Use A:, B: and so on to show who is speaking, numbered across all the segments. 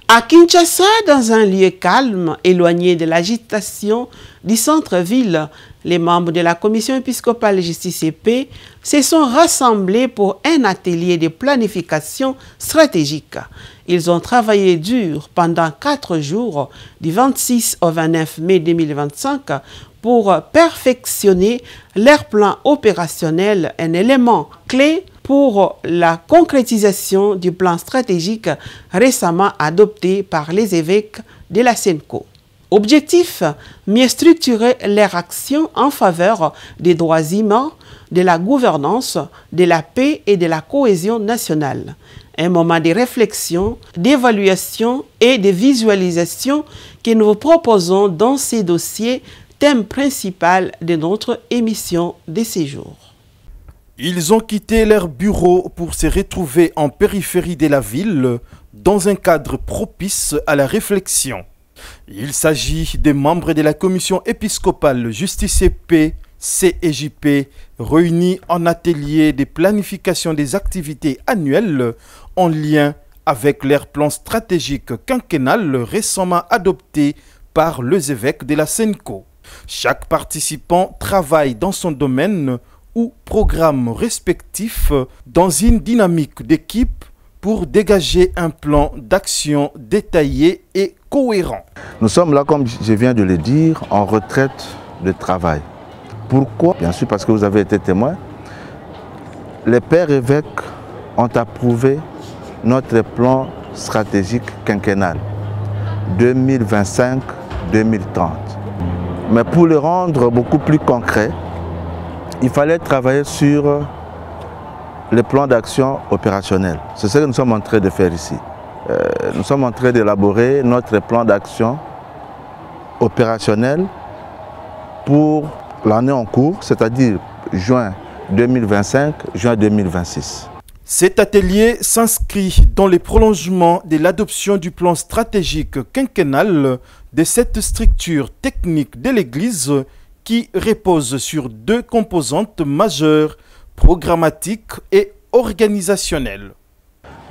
A: À Kinshasa, dans un lieu calme, éloigné de l'agitation du centre-ville, les membres de la Commission épiscopale Justice et Paix se sont rassemblés pour un atelier de planification stratégique. Ils ont travaillé dur pendant 4 jours, du 26 au 29 mai 2025, pour perfectionner leur plan opérationnel, un élément clé pour la concrétisation du plan stratégique récemment adopté par les évêques de la SENCO. Objectif, mieux structurer leur action en faveur des droits humains, de la gouvernance, de la paix et de la cohésion nationale. Un moment de réflexion, d'évaluation et de visualisation que nous vous proposons dans ces dossiers, thème principal de notre émission de séjour.
B: Ils ont quitté leur bureau pour se retrouver en périphérie de la ville, dans un cadre propice à la réflexion. Il s'agit des membres de la Commission épiscopale Justice et Paix, CEJP, réunis en atelier de planification des activités annuelles en lien avec leur plan stratégique quinquennal récemment adopté par les évêques de la SENCO. Chaque participant travaille dans son domaine ou programme respectif dans une dynamique d'équipe pour dégager un plan d'action détaillé et cohérent.
C: Nous sommes là, comme je viens de le dire, en retraite de travail. Pourquoi? Bien sûr parce que vous avez été témoin. Les pères évêques ont approuvé notre plan stratégique quinquennal 2025-2030. Mais pour le rendre beaucoup plus concret, il fallait travailler sur le plan d'action opérationnel. C'est ce que nous sommes en train de faire ici. Nous sommes en train d'élaborer notre plan d'action opérationnel pour l'année en cours, c'est-à-dire juin 2025, juin 2026.
B: Cet atelier s'inscrit dans le prolongement de l'adoption du plan stratégique quinquennal de cette structure technique de l'Église qui repose sur 2 composantes majeures, programmatiques et organisationnelles.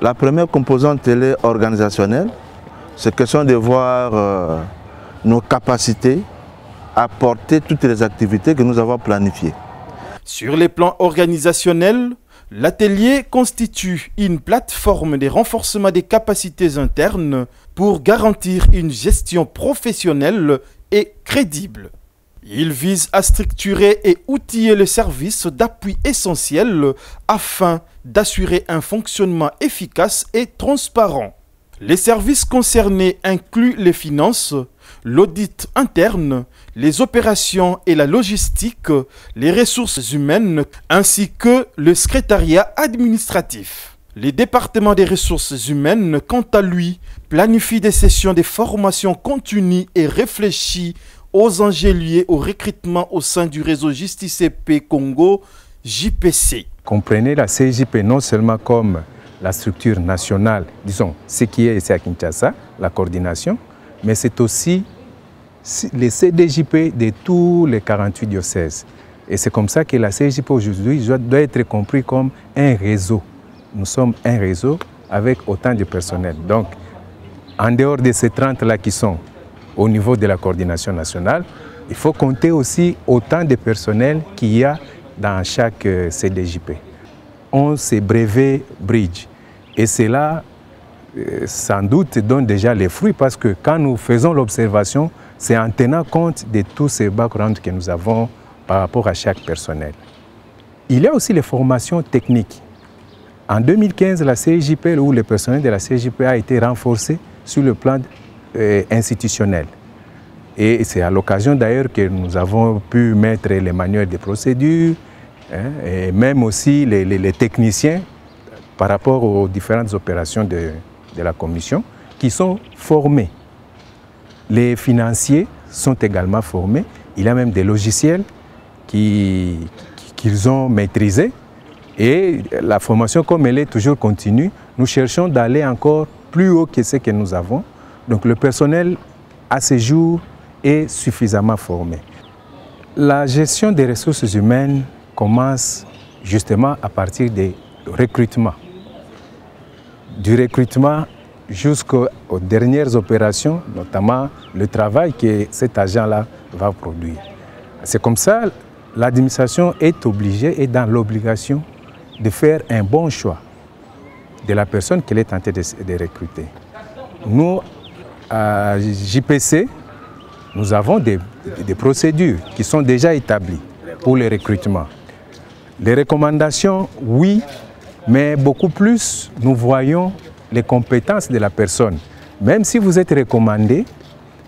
C: La première composante, elle est organisationnelle. C'est question de voir nos capacités à porter toutes les activités que nous avons planifiées.
B: Sur les plans organisationnels, l'atelier constitue une plateforme de renforcement des capacités internes pour garantir une gestion professionnelle et crédible. Il vise à structurer et outiller le service d'appui essentiel afin d'assurer un fonctionnement efficace et transparent. Les services concernés incluent les finances, l'audit interne, les opérations et la logistique, les ressources humaines ainsi que le secrétariat administratif. Le département des ressources humaines, quant à lui, planifie des sessions de formation continues et réfléchies aux enjeux liés au recrutement au sein du réseau Justice et Paix Congo, JPC.
D: Comprenez la CJP non seulement comme la structure nationale, disons, ce qui est ici à Kinshasa, la coordination, mais c'est aussi les CDJP de tous les 48 diocèses. Et c'est comme ça que la CJP aujourd'hui doit être compris comme un réseau. Nous sommes un réseau avec autant de personnel. Donc, en dehors de ces 30-là qui sont au niveau de la coordination nationale, il faut compter aussi autant de personnel qu'il y a dans chaque CDJP. On s'est brevet bridge. Et cela, sans doute, donne déjà les fruits parce que quand nous faisons l'observation, c'est en tenant compte de tous ces backgrounds que nous avons par rapport à chaque personnel. Il y a aussi les formations techniques. En 2015, la CJP ou le personnel de la CJP a été renforcé sur le plan institutionnel. Et c'est à l'occasion d'ailleurs que nous avons pu mettre les manuels de procédure, et même aussi les techniciens par rapport aux différentes opérations de la commission qui sont formés. Les financiers sont également formés. Il y a même des logiciels qu'ils ont maîtrisés. Et la formation, comme elle est toujours continue, nous cherchons d'aller encore plus haut que ce que nous avons. Donc le personnel, à ce jour, est suffisamment formé. La gestion des ressources humaines commence justement à partir des recrutements. Du recrutement jusqu'aux dernières opérations, notamment le travail que cet agent-là va produire. C'est comme ça, l'administration est obligée et dans l'obligation de faire un bon choix de la personne qu'elle est tentée de recruter. Nous, à JPC, nous avons des procédures qui sont déjà établies pour le recrutement. Les recommandations, oui, mais beaucoup plus, nous voyons les compétences de la personne. Même si vous êtes recommandé,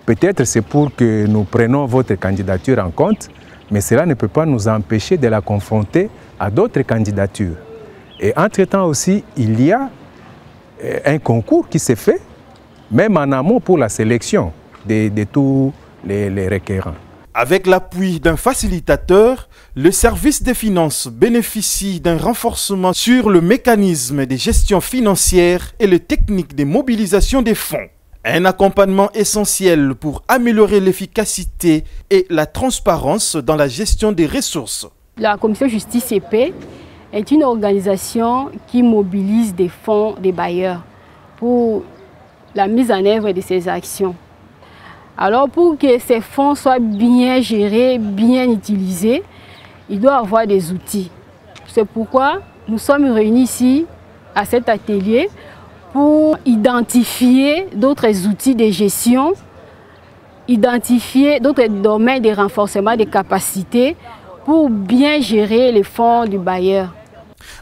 D: peut-être c'est pour que nous prenions votre candidature en compte, mais cela ne peut pas nous empêcher de la confronter à d'autres candidatures. Et entre-temps aussi, il y a un concours qui s'est fait, même en amont pour la sélection de tous les requérants.
B: Avec l'appui d'un facilitateur, le service des finances bénéficie d'un renforcement sur le mécanisme de gestion financière et les techniques de mobilisation des fonds. Un accompagnement essentiel pour améliorer l'efficacité et la transparence dans la gestion des ressources.
E: La commission justice et paix est une organisation qui mobilise des fonds des bailleurs pour la mise en œuvre de ces actions. Alors pour que ces fonds soient bien gérés, bien utilisés, il doit avoir des outils. C'est pourquoi nous sommes réunis ici à cet atelier pour identifier d'autres outils de gestion, identifier d'autres domaines de renforcement des capacités pour bien gérer les fonds du bailleur.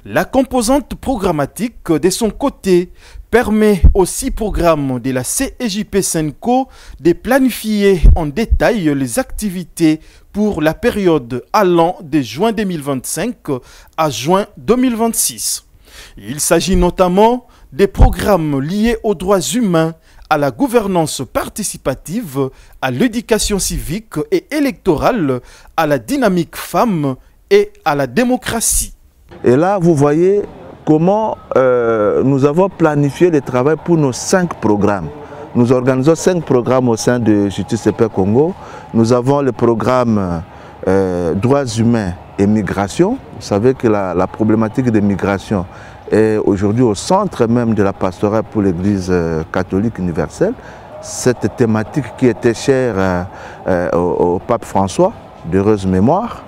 B: La composante programmatique, de son côté, permet aux 6 programmes de la CEJP SENCO de planifier en détail les activités pour la période allant de juin 2025 à juin 2026. Il s'agit notamment des programmes liés aux droits humains, à la gouvernance participative, à l'éducation civique et électorale, à la dynamique femme et à la démocratie.
C: Et là, vous voyez comment nous avons planifié le travail pour nos 5 programmes. Nous organisons 5 programmes au sein de Justice et Paix Congo. Nous avons le programme droits humains et migration. Vous savez que la problématique des migrations est aujourd'hui au centre même de la pastorale pour l'Église catholique universelle. Cette thématique qui était chère au pape François, d'heureuse mémoire.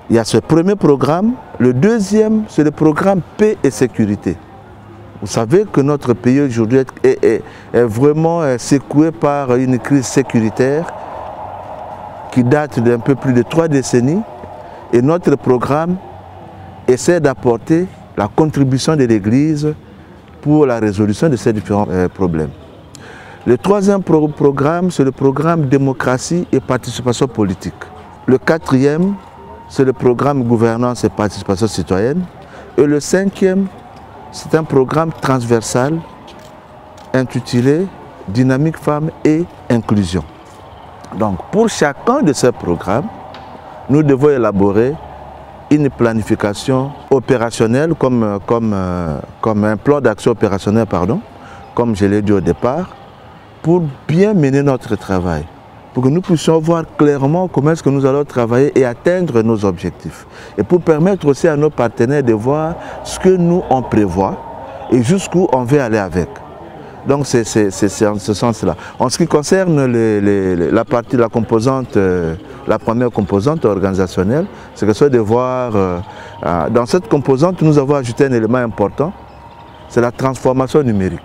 C: Il y a ce premier programme. Le deuxième, c'est le programme paix et sécurité. Vous savez que notre pays aujourd'hui est vraiment secoué par une crise sécuritaire qui date d'un peu plus de 3 décennies. Et notre programme essaie d'apporter la contribution de l'Église pour la résolution de ces différents problèmes. Le troisième programme, c'est le programme démocratie et participation politique. Le quatrième, c'est le programme gouvernance et participation citoyenne. Et le cinquième, c'est un programme transversal intitulé Dynamique femmes et inclusion. Donc pour chacun de ces programmes, nous devons élaborer une planification opérationnelle comme un plan d'action opérationnel, comme je l'ai dit au départ, pour bien mener notre travail, pour que nous puissions voir clairement comment est-ce que nous allons travailler et atteindre nos objectifs. Et pour permettre aussi à nos partenaires de voir ce que nous on prévoit et jusqu'où on veut aller avec. Donc c'est en ce sens-là. En ce qui concerne la composante, la première composante organisationnelle, c'est que c'est de voir, dans cette composante, nous avons ajouté un élément important, c'est la transformation numérique.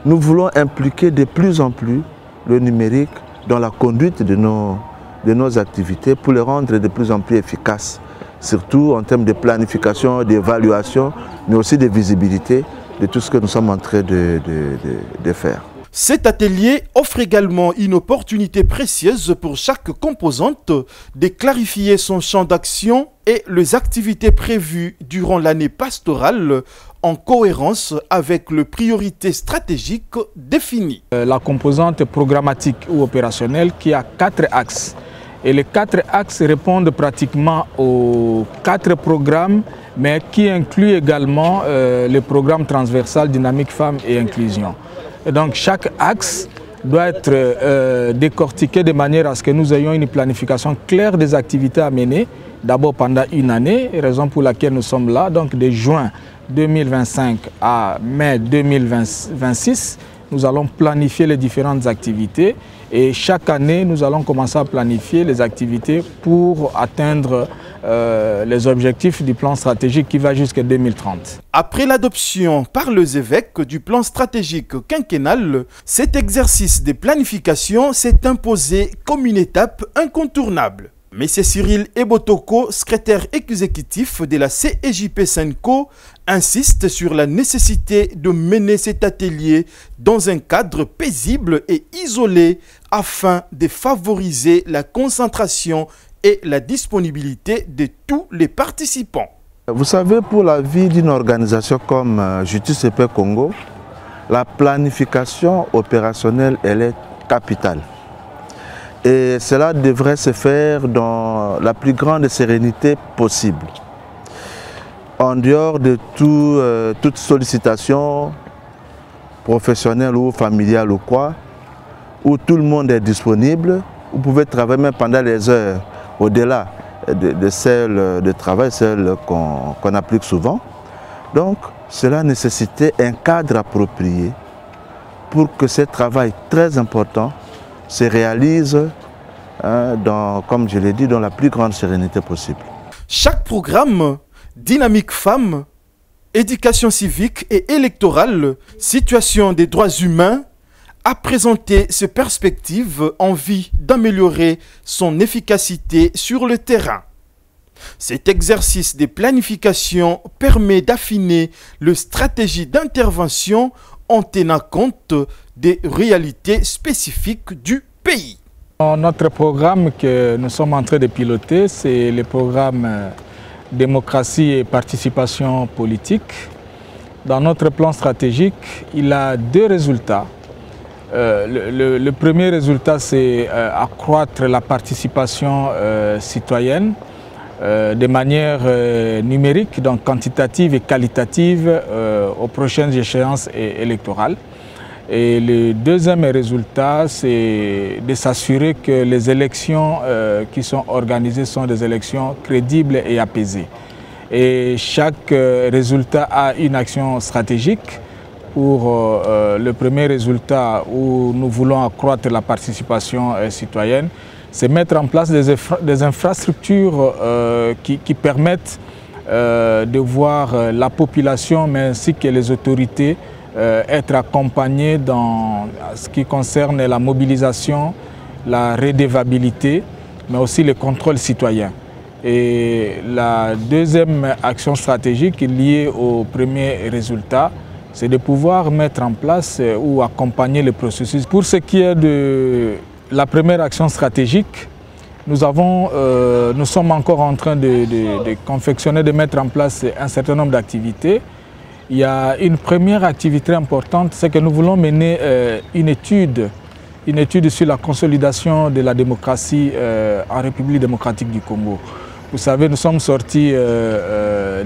C: Nous voulons impliquer de plus en plus le numérique dans la conduite de nos activités pour les rendre de plus en plus efficaces, surtout en termes de planification, d'évaluation, mais aussi de visibilité de tout ce que nous sommes en train de faire.
B: Cet atelier offre également une opportunité précieuse pour chaque composante de clarifier son champ d'action et les activités prévues durant l'année pastorale en cohérence avec les priorités stratégiques définies.
F: La composante programmatique ou opérationnelle qui a 4 axes. Et les 4 axes répondent pratiquement aux 4 programmes, mais qui incluent également le programme transversal Dynamique Femmes et Inclusion. Et donc chaque axe doit être décortiqué de manière à ce que nous ayons une planification claire des activités à mener, d'abord pendant une année, raison pour laquelle nous sommes là, donc de juin 2025 à mai 2026, nous allons planifier les différentes activités et chaque année, nous allons commencer à planifier les activités pour atteindre les objectifs du plan stratégique qui va jusqu'à 2030.
B: Après l'adoption par les évêques du plan stratégique quinquennal, cet exercice de planification s'est imposé comme une étape incontournable. M. Cyril Ebotoko, secrétaire exécutif de la CEJP Senco, insiste sur la nécessité de mener cet atelier dans un cadre paisible et isolé afin de favoriser la concentration et la disponibilité de tous les participants.
C: Vous savez, pour la vie d'une organisation comme JTCP Congo, la planification opérationnelle, elle est capitale. Et cela devrait se faire dans la plus grande sérénité possible. En dehors de toute sollicitation professionnelle ou familiale ou quoi, où tout le monde est disponible, vous pouvez travailler même pendant les heures au-delà de celles de travail, celles qu'on applique souvent. Donc, cela nécessitait un cadre approprié pour que ce travail très important se réalise, comme je l'ai dit, dans la plus grande sérénité possible.
B: Chaque programme, dynamique femmes, éducation civique et électorale, situation des droits humains, a présenté ses perspectives en vue d'améliorer son efficacité sur le terrain. Cet exercice de planification permet d'affiner les stratégies d'intervention en tenant compte des réalités spécifiques du pays.
F: Notre programme que nous sommes en train de piloter, c'est le programme démocratie et participation politique. Dans notre plan stratégique, il a deux résultats. Le premier résultat, c'est accroître la participation citoyenne de manière numérique, donc quantitative et qualitative aux prochaines échéances électorales. Et le deuxième résultat, c'est de s'assurer que les élections qui sont organisées sont des élections crédibles et apaisées. Et chaque résultat a une action stratégique. Pour le premier résultat où nous voulons accroître la participation citoyenne, c'est mettre en place des infrastructures qui permettent de voir la population, mais ainsi que les autorités, être accompagnées dans ce qui concerne la mobilisation, la redevabilité, mais aussi le contrôle citoyen. Et la deuxième action stratégique liée au premier résultat, c'est de pouvoir mettre en place ou accompagner le processus. Pour ce qui est de la première action stratégique, nous sommes encore en train de confectionner, de mettre en place un certain nombre d'activités. Il y a une première activité importante, c'est que nous voulons mener une étude sur la consolidation de la démocratie en République démocratique du Congo. Vous savez, nous sommes sortis de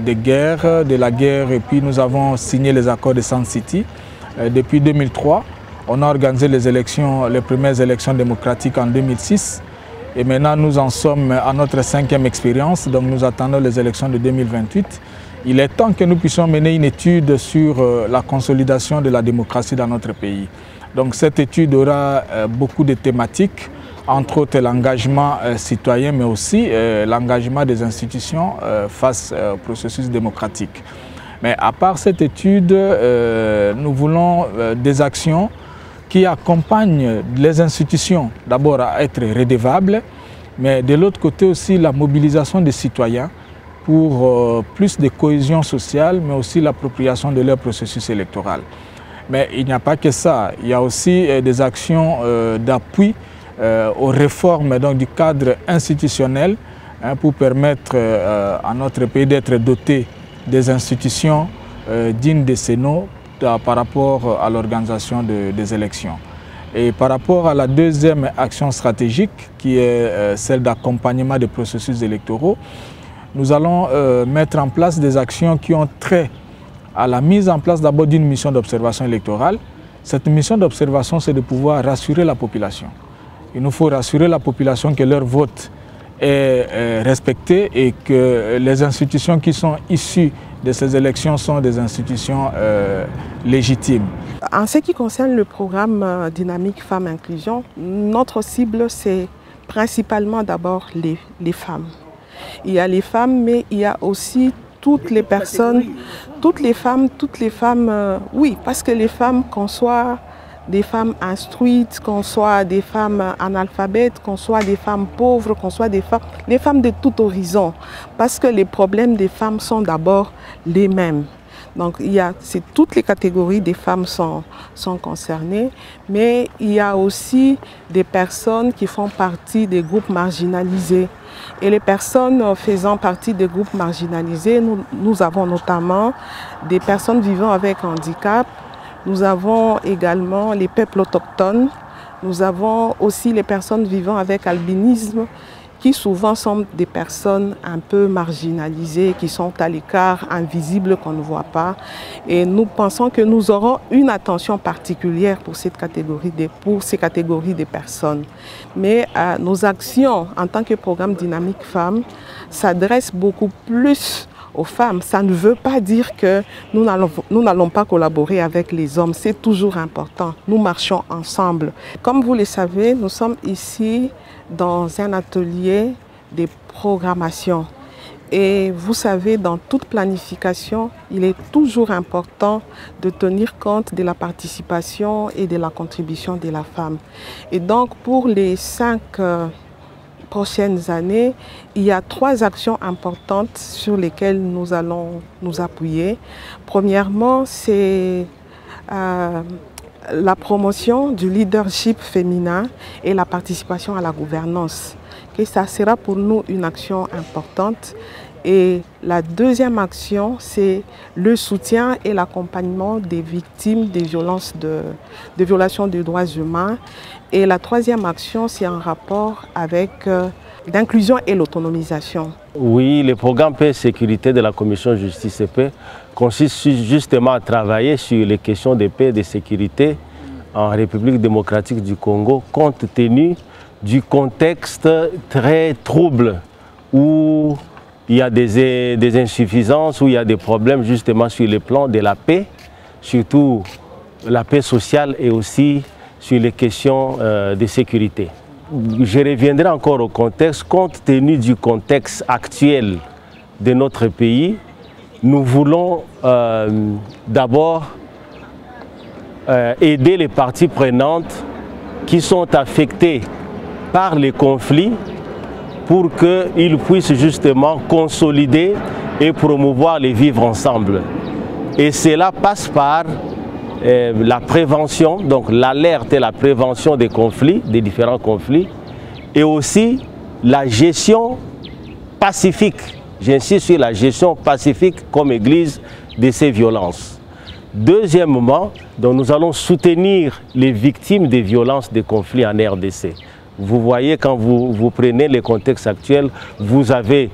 F: la guerre et puis nous avons signé les accords de Sun City. Depuis 2003, on a organisé les premières élections démocratiques en 2006. Et maintenant, nous en sommes à notre 5e expérience, donc nous attendons les élections de 2028. Il est temps que nous puissions mener une étude sur la consolidation de la démocratie dans notre pays. Donc cette étude aura beaucoup de thématiques, entre autres l'engagement citoyen, mais aussi l'engagement des institutions face au processus démocratique. Mais à part cette étude, nous voulons des actions qui accompagnent les institutions, d'abord à être redevables, mais de l'autre côté aussi la mobilisation des citoyens pour plus de cohésion sociale, mais aussi l'appropriation de leur processus électoral. Mais il n'y a pas que ça, il y a aussi des actions d'appui aux réformes donc, du cadre institutionnel pour permettre à notre pays d'être doté des institutions dignes de ces noms par rapport à l'organisation des élections. Et par rapport à la deuxième action stratégique, qui est celle d'accompagnement des processus électoraux, nous allons mettre en place des actions qui ont trait à la mise en place d'abord d'une mission d'observation électorale. Cette mission d'observation, c'est de pouvoir rassurer la population. Il nous faut rassurer la population que leur vote est respectée et que les institutions qui sont issues de ces élections sont des institutions légitimes.
G: En ce qui concerne le programme Dynamique Femmes Inclusion, notre cible c'est principalement d'abord les femmes. Il y a les femmes, mais il y a aussi toutes les personnes, toutes les femmes, oui, parce que les femmes, qu'on soit des femmes instruites, qu'on soit des femmes analphabètes, qu'on soit des femmes pauvres, qu'on soit les femmes de tout horizon, parce que les problèmes des femmes sont d'abord les mêmes. Donc c'est toutes les catégories des femmes sont concernées, mais il y a aussi des personnes qui font partie des groupes marginalisés. Et les personnes faisant partie des groupes marginalisés, nous avons notamment des personnes vivant avec handicap, nous avons également les peuples autochtones, nous avons aussi les personnes vivant avec albinisme, qui souvent sont des personnes un peu marginalisées, qui sont à l'écart, invisibles, qu'on ne voit pas. Et nous pensons que nous aurons une attention particulière pour ces catégories de personnes. Mais nos actions en tant que programme Dynamique Femmes s'adressent beaucoup plus aux femmes. Ça ne veut pas dire que nous n'allons pas collaborer avec les hommes. C'est toujours important. Nous marchons ensemble. Comme vous le savez, nous sommes ici dans un atelier de programmation. Et vous savez, dans toute planification, il est toujours important de tenir compte de la participation et de la contribution de la femme. Et donc, pour les 5 prochaines années, il y a 3 actions importantes sur lesquelles nous allons nous appuyer. Premièrement, c'est la promotion du leadership féminin et la participation à la gouvernance. Et ça sera pour nous une action importante. Et la deuxième action, c'est le soutien et l'accompagnement des victimes des violences de violations des droits humains. Et la troisième action, c'est en rapport avec l'inclusion et l'autonomisation.
H: Oui, le programme Paix et Sécurité de la Commission Justice et Paix consiste justement à travailler sur les questions de paix et de sécurité en République démocratique du Congo, compte tenu du contexte très trouble où il y a des insuffisances, où il y a des problèmes justement sur le plan de la paix, surtout la paix sociale et aussi sur les questions de sécurité. Je reviendrai encore au contexte. Compte tenu du contexte actuel de notre pays, nous voulons d'abord aider les parties prenantes qui sont affectées par les conflits pour qu'ils puissent justement consolider et promouvoir les vivre ensemble. Et cela passe par la prévention, donc l'alerte et la prévention des conflits, des différents conflits, et aussi la gestion pacifique, j'insiste sur la gestion pacifique comme Église de ces violences. Deuxièmement, donc nous allons soutenir les victimes des violences des conflits en RDC. Vous voyez, quand vous prenez le contexte actuel, vous avez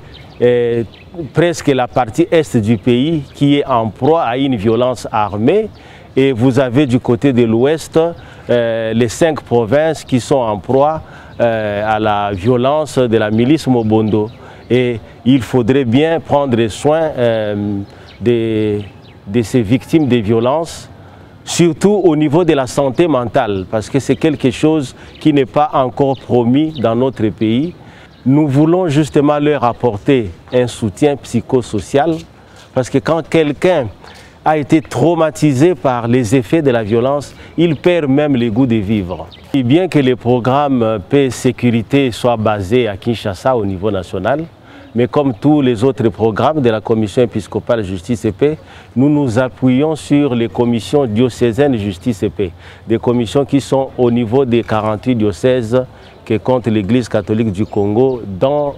H: presque la partie est du pays qui est en proie à une violence armée. Et vous avez du côté de l'ouest les 5 provinces qui sont en proie à la violence de la milice Mobondo. Et il faudrait bien prendre soin de ces victimes des violences, surtout au niveau de la santé mentale, parce que c'est quelque chose qui n'est pas encore promis dans notre pays. Nous voulons justement leur apporter un soutien psychosocial, parce que quand quelqu'un a été traumatisé par les effets de la violence, il perd même le goût de vivre. Et bien que le programme Paix et Sécurité soit basé à Kinshasa au niveau national, mais comme tous les autres programmes de la Commission épiscopale Justice et Paix, nous nous appuyons sur les commissions diocésaines Justice et Paix, des commissions qui sont au niveau des 48 diocèses que compte l'Église catholique du Congo dans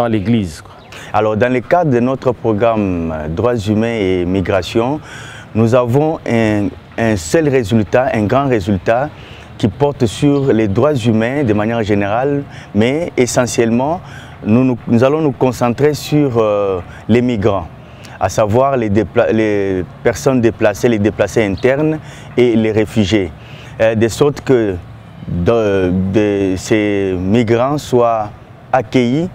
H: l'Église.
I: Alors, dans le cadre de notre programme Droits humains et migration, nous avons un seul résultat, un grand résultat qui porte sur les droits humains de manière générale, mais essentiellement, nous allons nous concentrer sur les migrants, à savoir les personnes déplacées, les déplacés internes et les réfugiés. De sorte que de ces migrants soient accueillis,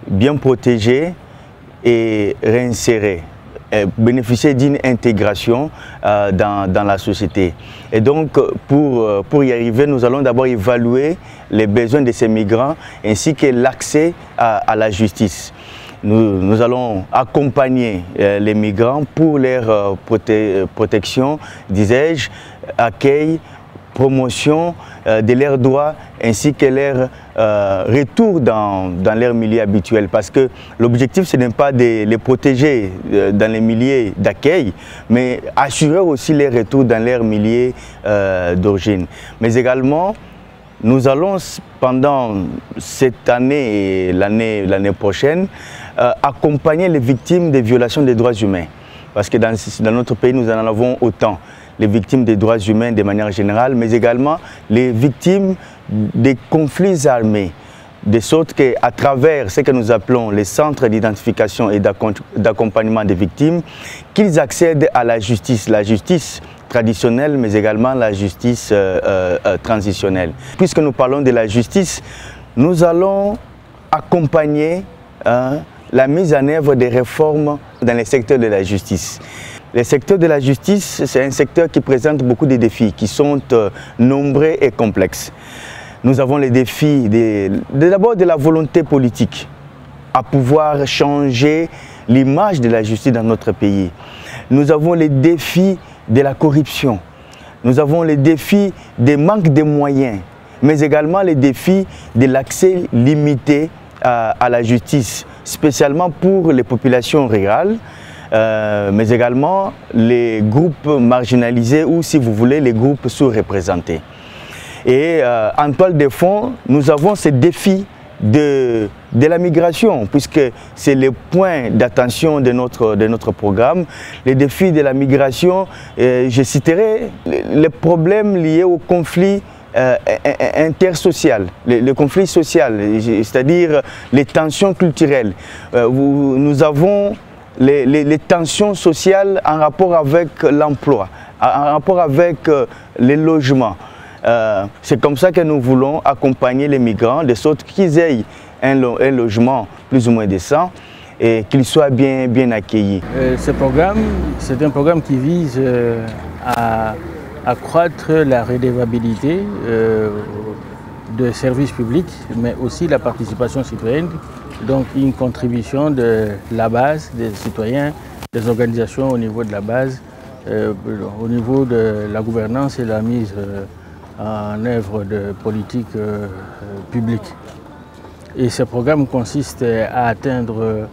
I: bien protégés et réinsérés, et bénéficier d'une intégration dans la société. Et donc, pour y arriver, nous allons d'abord évaluer les besoins de ces migrants ainsi que l'accès à la justice. Nous allons accompagner les migrants pour leur protection, disais-je, accueil, promotion de leurs droits ainsi que leur retour dans leur milieu habituel. Parce que l'objectif, ce n'est pas de les protéger dans les milieux d'accueil, mais assurer aussi leur retour dans leur milieu d'origine. Mais également, nous allons, pendant cette année et l'année prochaine, accompagner les victimes des violations des droits humains. Parce que dans notre pays, nous en avons autant. Les victimes des droits humains de manière générale, mais également les victimes des conflits armés. De sorte qu'à travers ce que nous appelons les centres d'identification et d'accompagnement des victimes, qu'ils accèdent à la justice traditionnelle, mais également la justice transitionnelle. Puisque nous parlons de la justice, nous allons accompagner la mise en œuvre des réformes dans le secteur de la justice. Le secteur de la justice, c'est un secteur qui présente beaucoup de défis, qui sont nombreux et complexes. Nous avons les défis d'abord de la volonté politique, à pouvoir changer l'image de la justice dans notre pays. Nous avons les défis de la corruption. Nous avons les défis des manques de moyens, mais également les défis de l'accès limité à la justice, spécialement pour les populations rurales, mais également les groupes marginalisés ou, si vous voulez, les groupes sous-représentés. Et en toile de fond, nous avons ces défis de la migration, puisque c'est le point d'attention de notre programme. Les défis de la migration, je citerai les problèmes liés au conflit intersocial, le conflit social, c'est-à-dire les tensions culturelles. Nous avons les tensions sociales en rapport avec l'emploi, en rapport avec les logements. C'est comme ça que nous voulons accompagner les migrants, de sorte qu'ils aient un logement plus ou moins décent et qu'ils soient bien accueillis.
J: Ce programme, c'est un programme qui vise à accroître la redevabilité de services publics, mais aussi la participation citoyenne, donc une contribution de la base des citoyens, des organisations au niveau de la base, au niveau de la gouvernance et la mise en œuvre de politiques publiques. Et ce programme consiste à atteindre,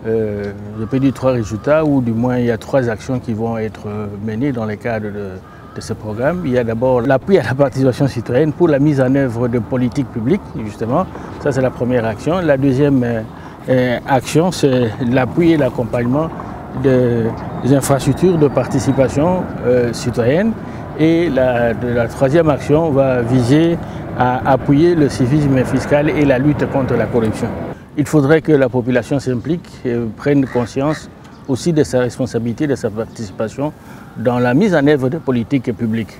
J: je peux dire, 3 résultats, ou du moins il y a 3 actions qui vont être menées dans le cadre de ce programme. Il y a d'abord l'appui à la participation citoyenne pour la mise en œuvre de politiques publiques, justement. Ça, c'est la première action. La deuxième action, c'est l'appui et l'accompagnement des infrastructures de participation citoyenne. Et la troisième action va viser à appuyer le civisme fiscal et la lutte contre la corruption. Il faudrait que la population s'implique et prenne conscience aussi de sa responsabilité, de sa participation dans la mise en œuvre de politiques publiques.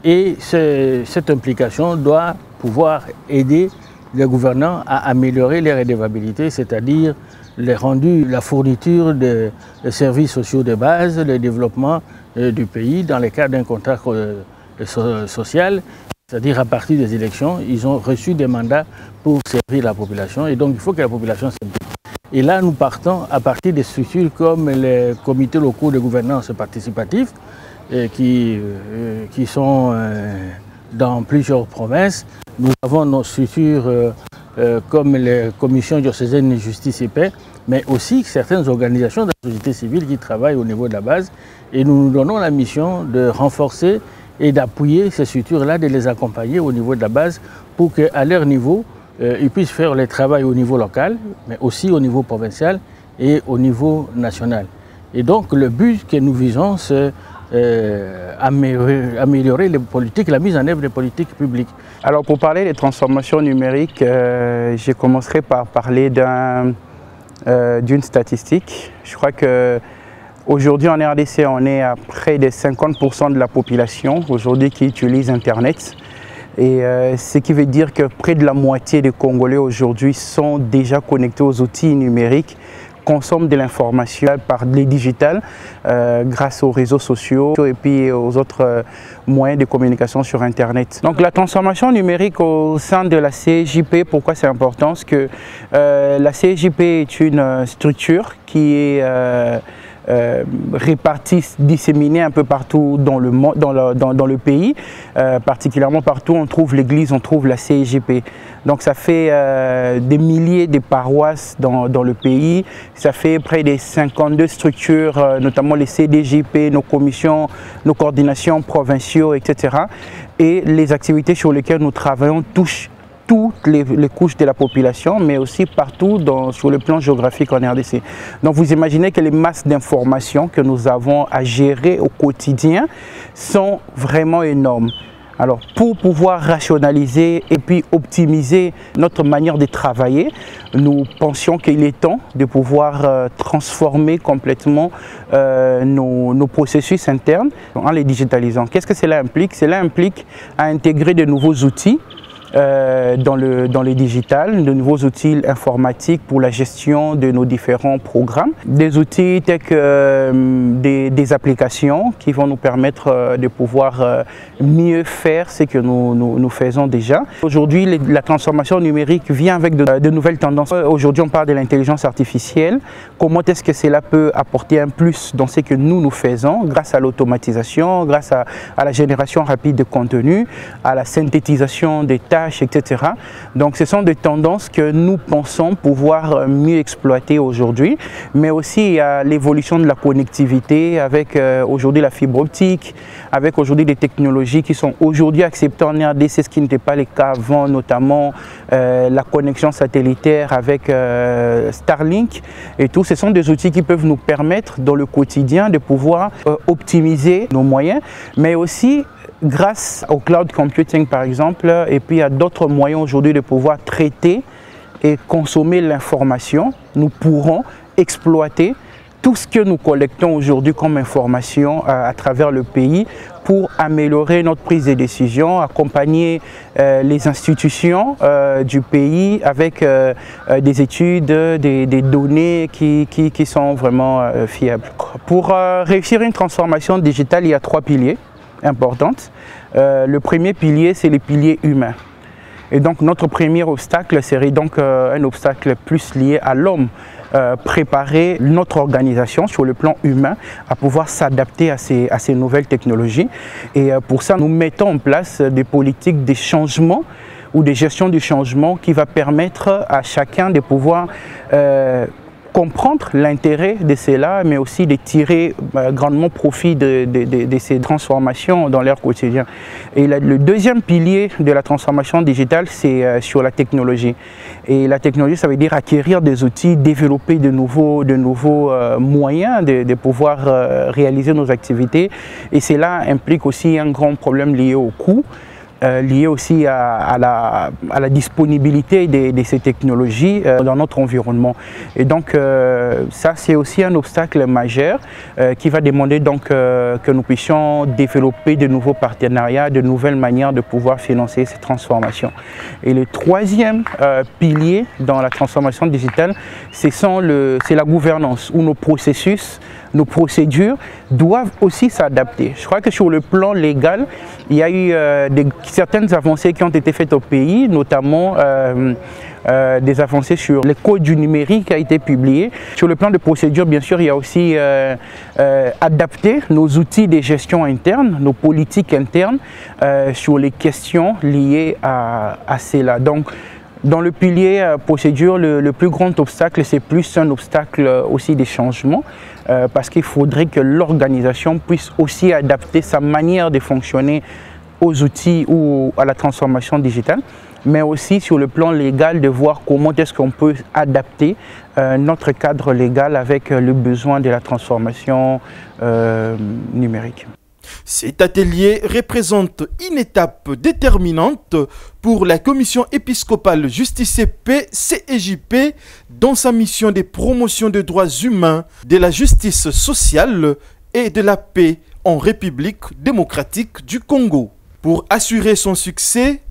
J: Et cette implication doit pouvoir aider les gouvernants à améliorer les redevabilités, c'est-à-dire les rendus, la fourniture de services sociaux de base, le développement du pays dans le cadre d'un contrat social, c'est-à-dire à partir des élections, ils ont reçu des mandats pour servir la population et donc il faut que la population s'implique. Et là, nous partons à partir des structures comme les comités locaux de gouvernance participative qui sont dans plusieurs provinces. Nous avons nos structures comme les commissions diocésaines de justice et paix, mais aussi certaines organisations de la société civile qui travaillent au niveau de la base. Et nous nous donnons la mission de renforcer et d'appuyer ces structures-là, de les accompagner au niveau de la base pour qu'à leur niveau, ils puissent faire le travail au niveau local, mais aussi au niveau provincial et au niveau national. Et donc le but que nous visons, c'est améliorer les politiques, la mise en œuvre des politiques publiques.
K: Alors pour parler des transformations numériques, je commencerai par parler d'une statistique. Je crois qu'aujourd'hui en RDC, on est à près de 50% de la population aujourd'hui qui utilise Internet. Et ce qui veut dire que près de la moitié des Congolais aujourd'hui sont déjà connectés aux outils numériques, consomment de l'information par les digitales grâce aux réseaux sociaux et puis aux autres moyens de communication sur Internet. Donc la transformation numérique au sein de la CEJP, pourquoi c'est important? Parce que la CEJP est une structure qui est répartis, disséminés un peu partout dans le pays, particulièrement partout on trouve l'église, on trouve la CEJP. Donc ça fait des milliers de paroisses dans le pays, ça fait près de 52 structures, notamment les CDJP, nos commissions, nos coordinations provinciaux, etc. Et les activités sur lesquelles nous travaillons touchent toutes les couches de la population, mais aussi partout sur le plan géographique en RDC. Donc vous imaginez que les masses d'informations que nous avons à gérer au quotidien sont vraiment énormes. Alors pour pouvoir rationaliser et puis optimiser notre manière de travailler, nous pensions qu'il est temps de pouvoir transformer complètement nos processus internes en les digitalisant. Qu'est-ce que cela implique? Cela implique à intégrer de nouveaux outils dans le digital, de nouveaux outils informatiques pour la gestion de nos différents programmes. Des outils tels que des applications qui vont nous permettre de pouvoir mieux faire ce que nous faisons déjà. Aujourd'hui, la transformation numérique vient avec de nouvelles tendances. Aujourd'hui, on parle de l'intelligence artificielle. Comment est-ce que cela peut apporter un plus dans ce que nous faisons grâce à l'automatisation, grâce à la génération rapide de contenu, à la synthétisation des tâches, etc. Donc ce sont des tendances que nous pensons pouvoir mieux exploiter aujourd'hui, mais aussi à l'évolution de la connectivité avec aujourd'hui la fibre optique, avec aujourd'hui des technologies qui sont aujourd'hui acceptées en RDC, ce qui n'était pas le cas avant, notamment la connexion satellitaire avec Starlink et tout. Ce sont des outils qui peuvent nous permettre dans le quotidien de pouvoir optimiser nos moyens, mais aussi grâce au cloud computing par exemple, et puis à d'autres moyens aujourd'hui de pouvoir traiter et consommer l'information, nous pourrons exploiter tout ce que nous collectons aujourd'hui comme information à travers le pays pour améliorer notre prise de décision, accompagner les institutions du pays avec des études, des données qui sont vraiment fiables. Pour réussir une transformation digitale, il y a 3 piliers importantes. Le premier pilier, c'est le pilier humain. Et donc notre premier obstacle serait donc un obstacle plus lié à l'homme. Préparer notre organisation sur le plan humain à pouvoir s'adapter à ces nouvelles technologies. Et pour ça, nous mettons en place des politiques de changement ou de gestion du changement qui va permettre à chacun de pouvoir comprendre l'intérêt de cela, mais aussi de tirer grandement profit de ces transformations dans leur quotidien. Et le deuxième pilier de la transformation digitale, c'est sur la technologie. Et la technologie, ça veut dire acquérir des outils, développer de nouveaux moyens de pouvoir réaliser nos activités. Et cela implique aussi un grand problème lié au coût. Lié aussi à la disponibilité de ces technologies dans notre environnement. Et donc ça c'est aussi un obstacle majeur qui va demander donc que nous puissions développer de nouveaux partenariats, de nouvelles manières de pouvoir financer ces transformations. Et le troisième pilier dans la transformation digitale, c'est la gouvernance, où nos processus, nos procédures doivent aussi s'adapter. Je crois que sur le plan légal, il y a eu certaines avancées qui ont été faites au pays, notamment des avancées sur le code du numérique qui a été publié. Sur le plan de procédure, bien sûr, il y a aussi adapter nos outils de gestion interne, nos politiques internes sur les questions liées à cela. Donc, dans le pilier procédure, le plus grand obstacle, c'est plus un obstacle aussi des changements, parce qu'il faudrait que l'organisation puisse aussi adapter sa manière de fonctionner aux outils ou à la transformation digitale, mais aussi sur le plan légal de voir comment est-ce qu'on peut adapter notre cadre légal avec le besoin de la transformation numérique.
B: Cet atelier représente une étape déterminante pour la Commission épiscopale Justice et Paix, CEJP, dans sa mission de promotion des droits humains, de la justice sociale et de la paix en République démocratique du Congo. Pour assurer son succès,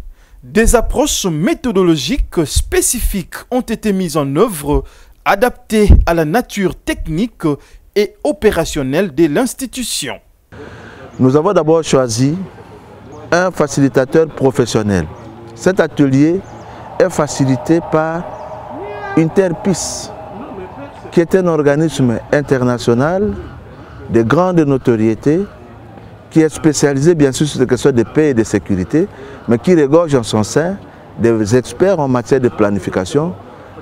B: Des approches méthodologiques spécifiques ont été mises en œuvre, adaptées à la nature technique et opérationnelle de l'institution.
C: Nous avons d'abord choisi un facilitateur professionnel. Cet atelier est facilité par Interpis, qui est un organisme international de grande notoriété, qui est spécialisé bien sûr sur les questions de paix et de sécurité, mais qui regorge en son sein des experts en matière de planification,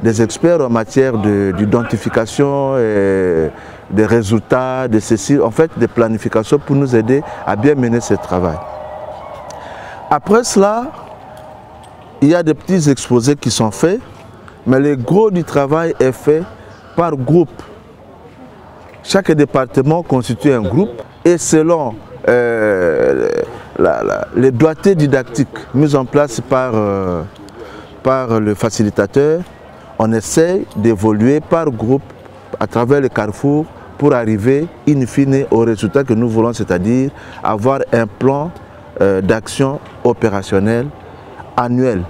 C: des experts en matière d'identification des résultats, de ceci, en fait de planification pour nous aider à bien mener ce travail. Après cela, il y a des petits exposés qui sont faits, mais le gros du travail est fait par groupe. Chaque département constitue un groupe et selon les doigtés didactiques mises en place par le facilitateur, on essaie d'évoluer par groupe à travers le carrefour pour arriver in fine au résultat que nous voulons, c'est-à-dire avoir un plan d'action opérationnelle annuel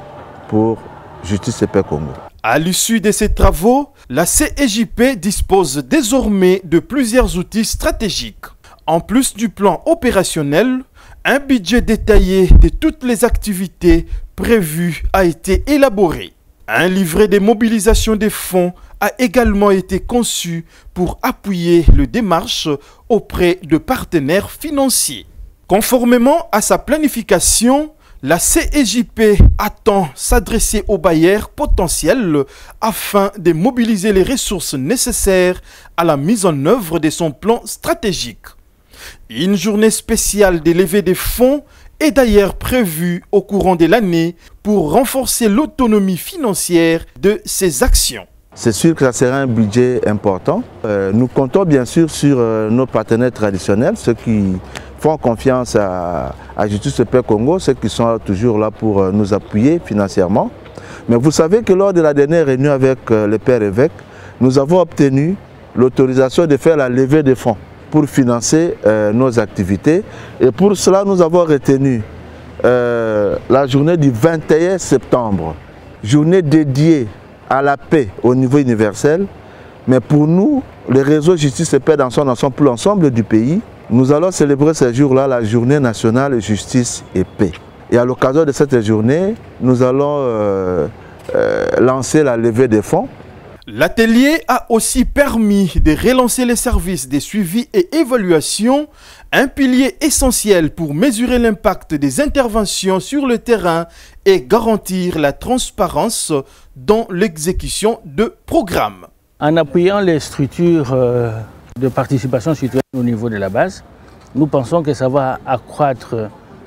C: pour Justice et Paix Congo.
B: À l'issue de ces travaux, la CEJP dispose désormais de plusieurs outils stratégiques. En plus du plan opérationnel, un budget détaillé de toutes les activités prévues a été élaboré. Un livret de mobilisation des fonds a également été conçu pour appuyer les démarches auprès de partenaires financiers. Conformément à sa planification, la CEJP attend s'adresser aux bailleurs potentiels afin de mobiliser les ressources nécessaires à la mise en œuvre de son plan stratégique. Une journée spéciale de levée des fonds est d'ailleurs prévue au courant de l'année pour renforcer l'autonomie financière de ces actions.
C: C'est sûr que ça sera un budget important. Nous comptons bien sûr sur nos partenaires traditionnels, ceux qui font confiance à Justice et Paix Congo, ceux qui sont toujours là pour nous appuyer financièrement. Mais vous savez que lors de la dernière réunion avec le père évêque, nous avons obtenu l'autorisation de faire la levée des fonds pour financer nos activités. Et pour cela, nous avons retenu la journée du 21 septembre, journée dédiée à la paix au niveau universel. Mais pour nous, le réseau Justice et Paix dans son ensemble, pour l'ensemble du pays, nous allons célébrer ce jour-là la journée nationale Justice et Paix. Et à l'occasion de cette journée, nous allons lancer la levée des fonds.
B: L'atelier a aussi permis de relancer les services de suivi et évaluation, un pilier essentiel pour mesurer l'impact des interventions sur le terrain et garantir la transparence dans l'exécution de programmes.
J: En appuyant les structures de participation citoyenne au niveau de la base, nous pensons que ça va accroître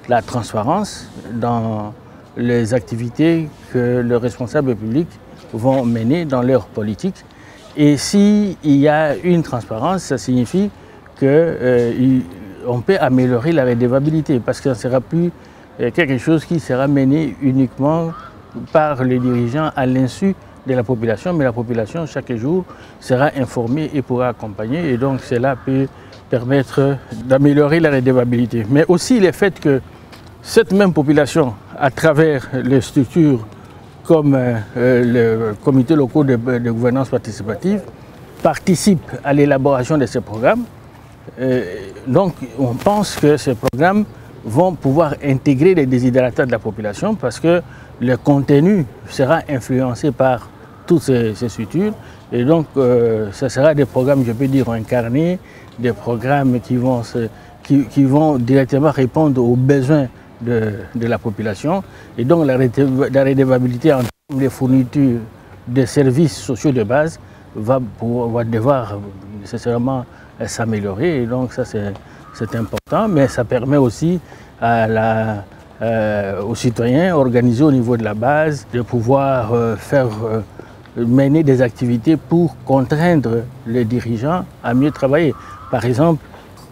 J: la transparence dans les activités que les responsables publics vont mener dans leur politique. Et s'il y a une transparence, ça signifie qu'on peut améliorer la redevabilité parce que ça ne sera plus quelque chose qui sera mené uniquement par les dirigeants à l'insu de la population, mais la population chaque jour sera informée et pourra accompagner, et donc cela peut permettre d'améliorer la redevabilité. Mais aussi le fait que cette même population, à travers les structures comme le comité locaux de gouvernance participative, participe à l'élaboration de ces programmes. Donc on pense que ces programmes vont pouvoir intégrer les desiderata de la population parce que le contenu sera influencé par toutes ces structures, et donc ce sera des programmes, je peux dire, incarnés, des programmes qui vont directement répondre aux besoins de la population, et donc la redevabilité en termes de fourniture de services sociaux de base va devoir nécessairement s'améliorer, et donc ça c'est important, mais ça permet aussi aux citoyens organisés au niveau de la base de pouvoir mener des activités pour contraindre les dirigeants à mieux travailler. Par exemple,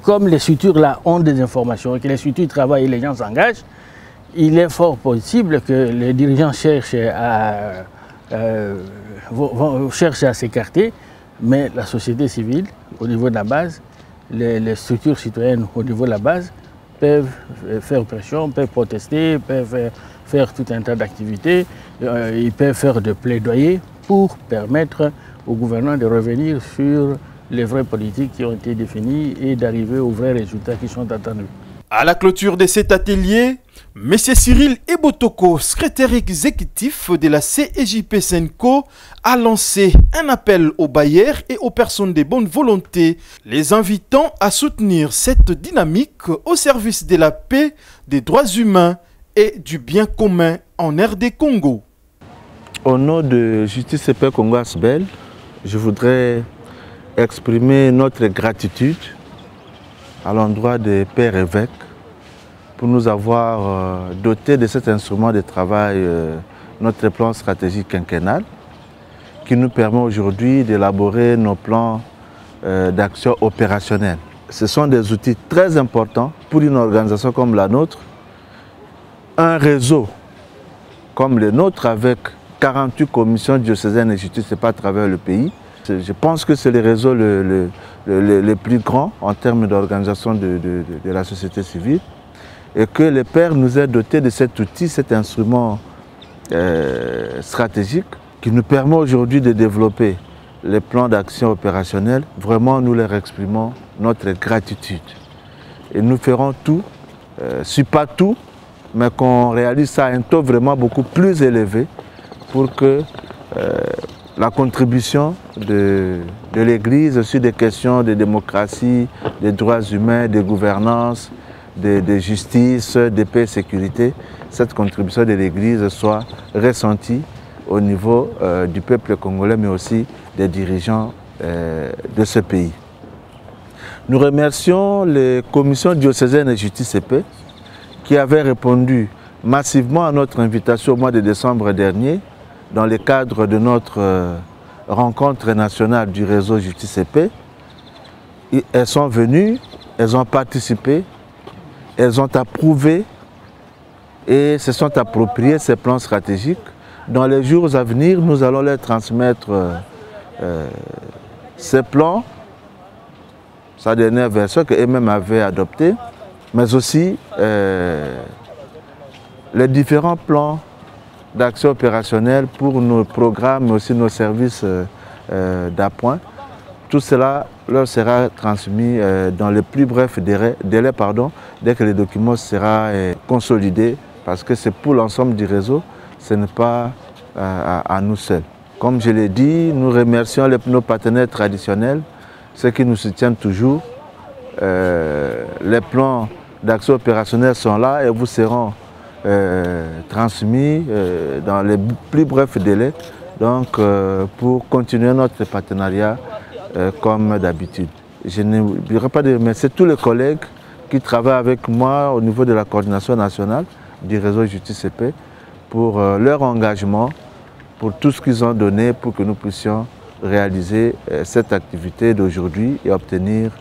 J: comme les structures là ont des informations et que les structures travaillent et les gens s'engagent, il est fort possible que les dirigeants cherchent à s'écarter, mais la société civile au niveau de la base, les structures citoyennes au niveau de la base peuvent faire pression, peuvent protester, peuvent faire tout un tas d'activités. Ils peuvent faire des plaidoyers pour permettre au gouvernement de revenir sur les vraies politiques qui ont été définies et d'arriver aux vrais résultats qui sont attendus.
B: À la clôture de cet atelier, M. Cyril Ebotoko, secrétaire exécutif de la CEJP Senco, a lancé un appel aux bailleurs et aux personnes de bonne volonté, les invitant à soutenir cette dynamique au service de la paix, des droits humains et du bien commun en RD Congo.
C: Au nom de Justice et Paix Congo Asbel, je voudrais exprimer notre gratitude à l'endroit des pères évêques pour nous avoir doté de cet instrument de travail, notre plan stratégique quinquennal, qui nous permet aujourd'hui d'élaborer nos plans d'action opérationnelle. Ce sont des outils très importants pour une organisation comme la nôtre, un réseau comme le nôtre avec 48 commissions diocésaines et justice à travers le pays. Je pense que c'est le réseau le plus grand en termes d'organisation de la société civile et que le Père nous a doté de cet outil, cet instrument stratégique qui nous permet aujourd'hui de développer les plans d'action opérationnels. Vraiment, nous leur exprimons notre gratitude. Et nous ferons tout, pas tout, mais qu'on réalise ça à un taux vraiment beaucoup plus élevé pour que la contribution de l'Église sur des questions de démocratie, des droits humains, de gouvernance, de justice, de paix et sécurité, cette contribution de l'Église soit ressentie au niveau du peuple congolais, mais aussi des dirigeants de ce pays. Nous remercions les commissions diocésaines de justice et paix qui avaient répondu massivement à notre invitation au mois de décembre dernier dans le cadre de notre rencontre nationale du réseau Justice et Paix. Elles sont venues, elles ont participé, elles ont approuvé et se sont appropriés ces plans stratégiques. Dans les jours à venir, nous allons leur transmettre ces plans, sa dernière version qu'eux-mêmes avaient adoptée, mais aussi les différents plans d'action opérationnelle pour nos programmes, mais aussi nos services d'appoint. Tout cela leur sera transmis dans les plus brefs délais, dès que le document sera consolidé, parce que c'est pour l'ensemble du réseau, ce n'est pas à nous seuls. Comme je l'ai dit, nous remercions nos partenaires traditionnels, ceux qui nous soutiennent toujours. Les plans d'action opérationnelle sont là et vous seront transmis dans les plus brefs délais, donc pour continuer notre partenariat comme d'habitude. Je n'oublierai pas de remercier tous les collègues qui travaillent avec moi au niveau de la coordination nationale du réseau Justice et Paix pour leur engagement, pour tout ce qu'ils ont donné pour que nous puissions réaliser cette activité d'aujourd'hui et obtenir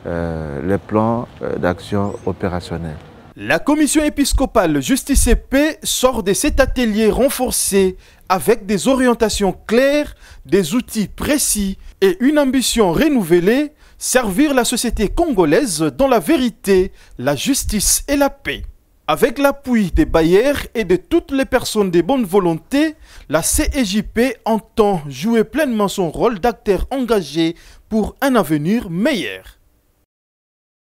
C: les plans d'action opérationnelle.
B: La commission épiscopale Justice et Paix sort de cet atelier renforcé avec des orientations claires, des outils précis et une ambition renouvelée, servir la société congolaise dans la vérité, la justice et la paix. Avec l'appui des bailleurs et de toutes les personnes de bonne volonté, la CEJP entend jouer pleinement son rôle d'acteur engagé pour un avenir meilleur.